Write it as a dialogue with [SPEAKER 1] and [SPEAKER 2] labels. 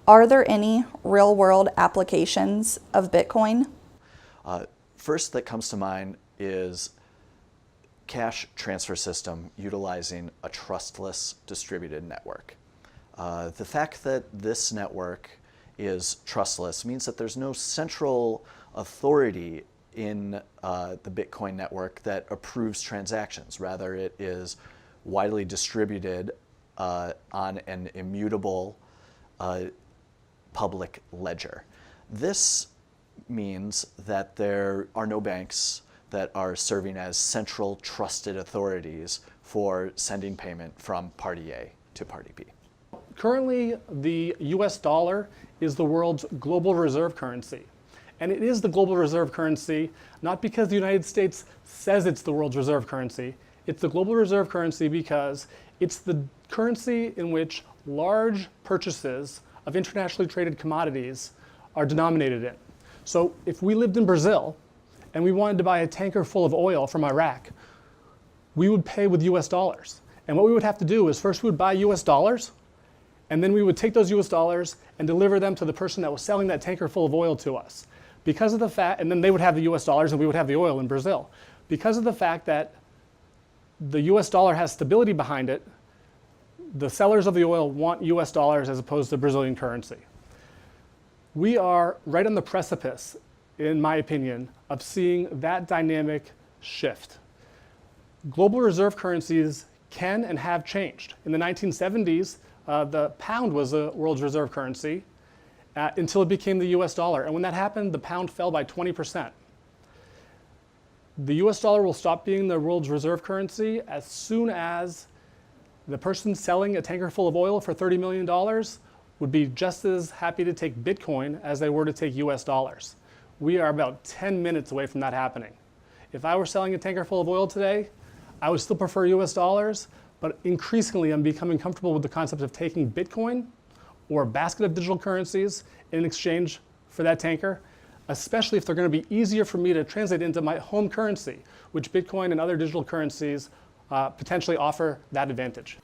[SPEAKER 1] Are there any real-world applications of Bitcoin?
[SPEAKER 2] First that comes to mind is cash transfer system utilizing a trustless distributed network. The fact that this network is trustless means that there's no central authority in the Bitcoin network that approves transactions. Rather, it is widely distributed on an immutable public ledger. This means that there are no banks that are serving as central trusted authorities for sending payment from party A to party B.
[SPEAKER 3] Currently, the US dollar is the world's global reserve currency. And it is the global reserve currency not because the United States says it's the world's reserve currency. It's the global reserve currency because it's the currency in which large purchases of internationally traded commodities are denominated in. So if we lived in Brazil and we wanted to buy a tanker full of oil from Iraq, we would pay with US dollars. And what we would have to do is first we would buy US dollars, and then we would take those US dollars and deliver them to the person that was selling that tanker full of oil to us. Because of the fact, and then they would have the US dollars and we would have the oil in Brazil. Because of the fact that the US dollar has stability behind it, the sellers of the oil want US dollars as opposed to Brazilian currency. We are right on the precipice, in my opinion, of seeing that dynamic shift. Global reserve currencies can and have changed. In the 1970s, the pound was the world's reserve currency until it became the US dollar. And when that happened, the pound fell by 20%. The US dollar will stop being the world's reserve currency as soon as the person selling a tanker full of oil for $30 million would be just as happy to take Bitcoin as they were to take US dollars. We are about 10 minutes away from that happening. If I were selling a tanker full of oil today, I would still prefer US dollars, but increasingly I'm becoming comfortable with the concept of taking Bitcoin or a basket of digital currencies in exchange for that tanker, especially if they're going to be easier for me to translate into my home currency, which Bitcoin and other digital currencies potentially offer that advantage.